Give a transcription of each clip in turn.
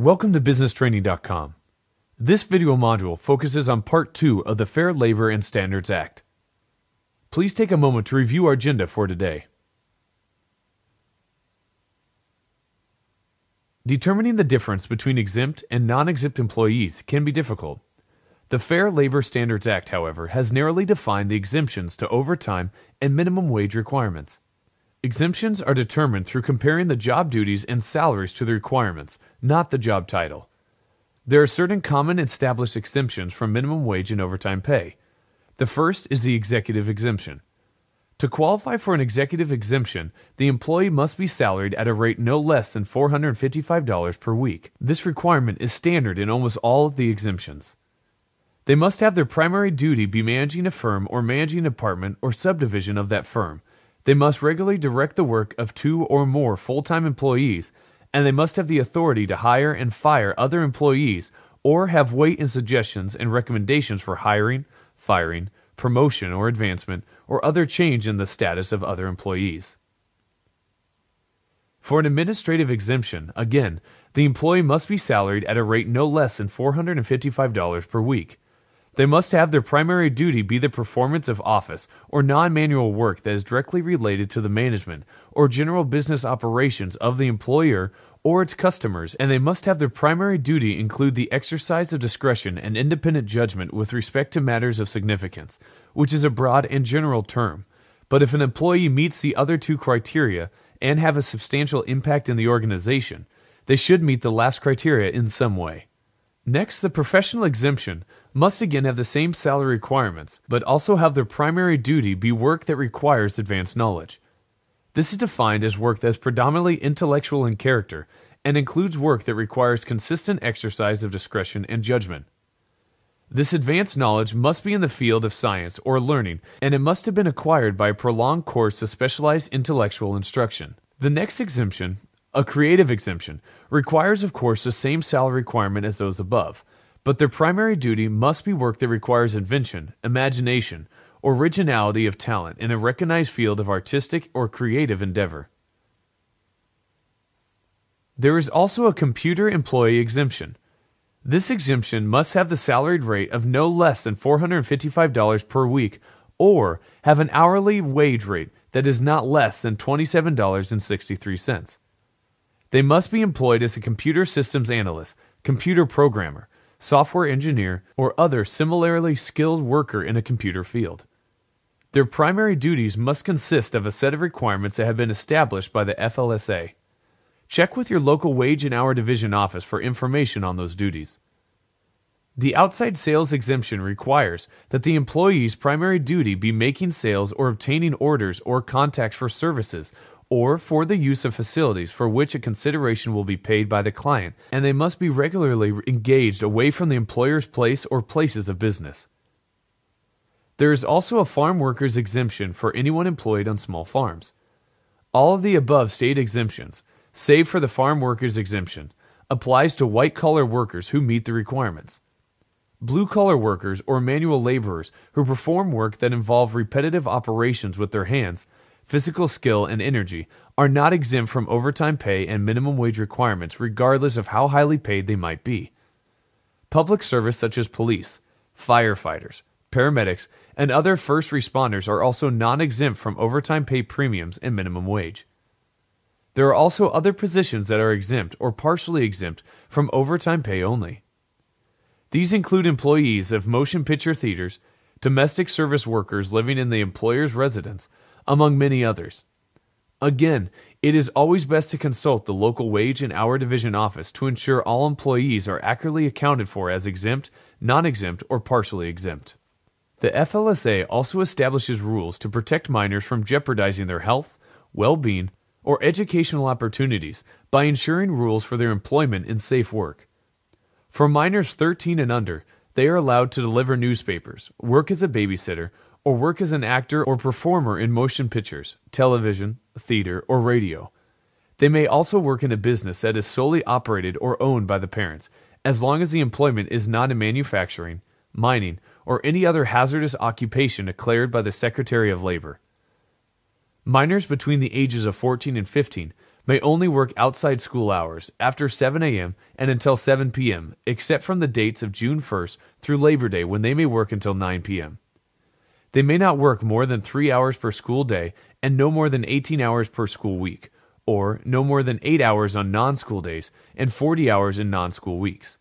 Welcome to BusinessTraining.com. This video module focuses on Part 2 of the Fair Labor and Standards Act. Please take a moment to review our agenda for today. Determining the difference between exempt and non-exempt employees can be difficult. The Fair Labor Standards Act, however, has narrowly defined the exemptions to overtime and minimum wage requirements. Exemptions are determined through comparing the job duties and salaries to the requirements, not the job title. There are certain common established exemptions from minimum wage and overtime pay. The first is the executive exemption. To qualify for an executive exemption, the employee must be salaried at a rate no less than $455 per week. This requirement is standard in almost all of the exemptions. They must have their primary duty be managing a firm or managing a department or subdivision of that firm. They must regularly direct the work of 2 or more full-time employees, and they must have the authority to hire and fire other employees or have weight in suggestions and recommendations for hiring, firing, promotion or advancement, or other change in the status of other employees. For an administrative exemption, again, the employee must be salaried at a rate no less than $455 per week. They must have their primary duty be the performance of office or non-manual work that is directly related to the management or general business operations of the employer or its customers, and they must have their primary duty include the exercise of discretion and independent judgment with respect to matters of significance, which is a broad and general term. But if an employee meets the other two criteria and have a substantial impact in the organization, they should meet the last criteria in some way. Next, the professional exemption must again have the same salary requirements, but also have their primary duty be work that requires advanced knowledge. This is defined as work that is predominantly intellectual in character and includes work that requires consistent exercise of discretion and judgment. This advanced knowledge must be in the field of science or learning, and it must have been acquired by a prolonged course of specialized intellectual instruction. The next exemption, a creative exemption, requires of course the same salary requirement as those above, but their primary duty must be work that requires invention, imagination, or originality of talent in a recognized field of artistic or creative endeavor. There is also a computer employee exemption. This exemption must have the salaried rate of no less than $455 per week or have an hourly wage rate that is not less than $27.63. They must be employed as a computer systems analyst, computer programmer, software engineer, or other similarly skilled worker in a computer field. Their primary duties must consist of a set of requirements that have been established by the FLSA. Check with your local wage and hour division office for information on those duties. The outside sales exemption requires that the employee's primary duty be making sales or obtaining orders or contacts for services or for the use of facilities for which a consideration will be paid by the client, and they must be regularly engaged away from the employer's place or places of business. There is also a farm workers exemption for anyone employed on small farms. All of the above state exemptions, save for the farm workers exemption, applies to white-collar workers who meet the requirements. Blue-collar workers or manual laborers who perform work that involve repetitive operations with their hands, physical skill, and energy are not exempt from overtime pay and minimum wage requirements regardless of how highly paid they might be. Public service such as police, firefighters, paramedics, and other first responders are also non-exempt from overtime pay premiums and minimum wage. There are also other positions that are exempt or partially exempt from overtime pay only. These include employees of motion picture theaters, domestic service workers living in the employer's residence, among many others. Again, it is always best to consult the local wage and hour division office to ensure all employees are accurately accounted for as exempt, non-exempt, or partially exempt. The FLSA also establishes rules to protect minors from jeopardizing their health, well-being, or educational opportunities by ensuring rules for their employment in safe work. For minors 13 and under, they are allowed to deliver newspapers, work as a babysitter, or work as an actor or performer in motion pictures, television, theater, or radio. They may also work in a business that is solely operated or owned by the parents, as long as the employment is not in manufacturing, mining, or any other hazardous occupation declared by the Secretary of Labor. Minors between the ages of 14 and 15 may only work outside school hours after 7 a.m. and until 7 p.m., except from the dates of June 1st through Labor Day when they may work until 9 p.m. They may not work more than 3 hours per school day and no more than 18 hours per school week, or no more than 8 hours on non-school days and 40 hours in non-school weeks.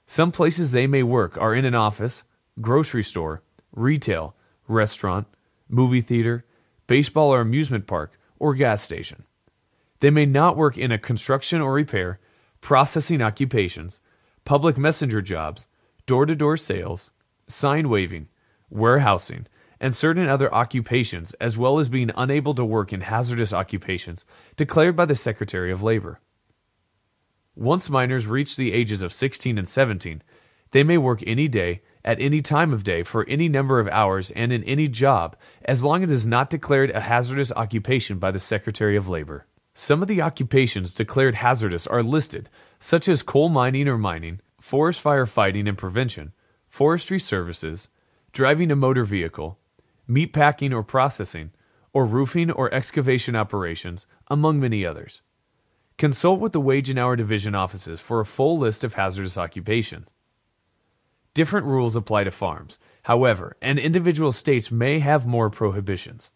Some places they may work are in an office, grocery store, retail, restaurant, movie theater, baseball or amusement park, or gas station. They may not work in a construction or repair, processing occupations, public messenger jobs, door-to-door sales, sign waving, warehousing, and certain other occupations, as well as being unable to work in hazardous occupations declared by the Secretary of Labor. Once minors reach the ages of 16 and 17, they may work any day, at any time of day, for any number of hours and in any job, as long as it is not declared a hazardous occupation by the Secretary of Labor. Some of the occupations declared hazardous are listed, such as coal mining or mining, forest fire fighting and prevention, forestry services, driving a motor vehicle, meat packing or processing, or roofing or excavation operations, among many others. Consult with the Wage and Hour Division offices for a full list of hazardous occupations. Different rules apply to farms, however, and individual states may have more prohibitions.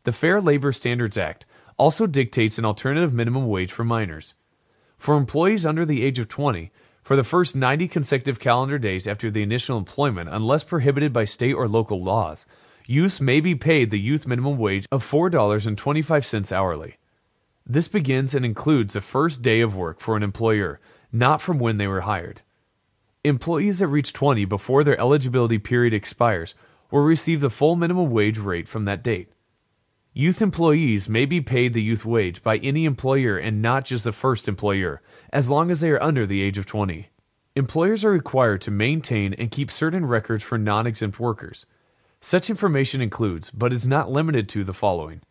The Fair Labor Standards Act also dictates an alternative minimum wage for minors. For employees under the age of 20, for the first 90 consecutive calendar days after the initial employment, unless prohibited by state or local laws, youths may be paid the youth minimum wage of $4.25 hourly. This begins and includes the first day of work for an employer, not from when they were hired. Employees that reach 20 before their eligibility period expires will receive the full minimum wage rate from that date. Youth employees may be paid the youth wage by any employer and not just the first employer, as long as they are under the age of 20. Employers are required to maintain and keep certain records for non-exempt workers. Such information includes, but is not limited to, the following: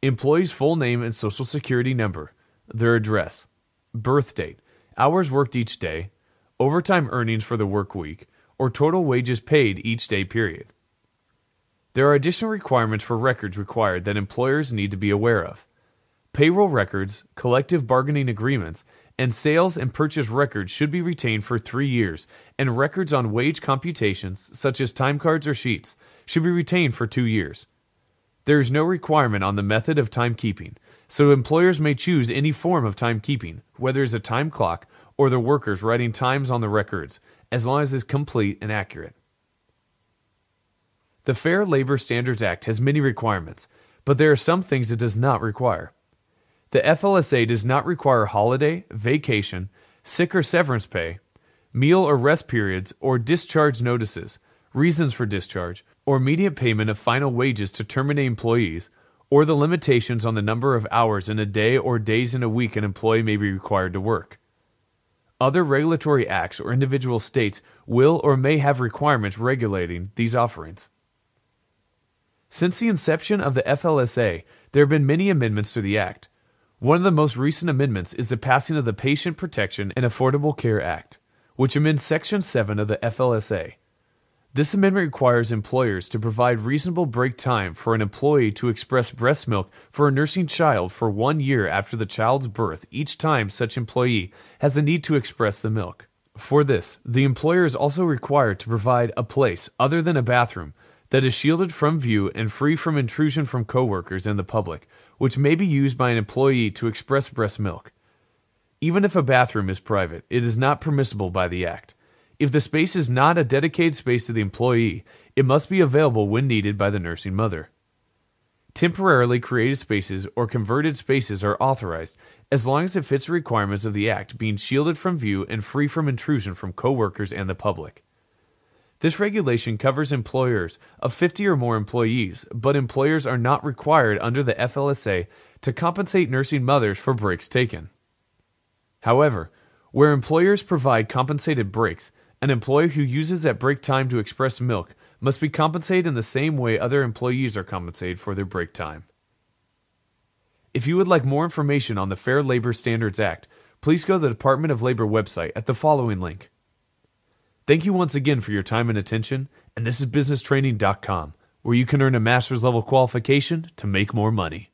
employee's full name and social security number, their address, birth date, hours worked each day, overtime earnings for the work week, or total wages paid each day period. There are additional requirements for records required that employers need to be aware of. Payroll records, collective bargaining agreements, and sales and purchase records should be retained for 3 years, and records on wage computations, such as time cards or sheets, should be retained for 2 years. There is no requirement on the method of timekeeping, so employers may choose any form of timekeeping, whether it's a time clock or the workers writing times on the records, as long as it's complete and accurate. The Fair Labor Standards Act has many requirements, but there are some things it does not require. The FLSA does not require holiday, vacation, sick or severance pay, meal or rest periods, or discharge notices, reasons for discharge, or immediate payment of final wages to terminate employees, or the limitations on the number of hours in a day or days in a week an employee may be required to work. Other regulatory acts or individual states will or may have requirements regulating these offerings. Since the inception of the FLSA, there have been many amendments to the Act. One of the most recent amendments is the passing of the Patient Protection and Affordable Care Act, which amends Section 7 of the FLSA. This amendment requires employers to provide reasonable break time for an employee to express breast milk for a nursing child for 1 year after the child's birth each time such employee has a need to express the milk. For this, the employer is also required to provide a place, other than a bathroom, that is shielded from view and free from intrusion from coworkers and the public, which may be used by an employee to express breast milk. Even if a bathroom is private, it is not permissible by the Act. If the space is not a dedicated space to the employee, it must be available when needed by the nursing mother. Temporarily created spaces or converted spaces are authorized as long as it fits the requirements of the Act, being shielded from view and free from intrusion from coworkers and the public. This regulation covers employers of 50 or more employees, but employers are not required under the FLSA to compensate nursing mothers for breaks taken. However, where employers provide compensated breaks, an employee who uses that break time to express milk must be compensated in the same way other employees are compensated for their break time. If you would like more information on the Fair Labor Standards Act, please go to the Department of Labor website at the following link. Thank you once again for your time and attention, and this is BusinessTraining.com, where you can earn a master's level qualification to make more money.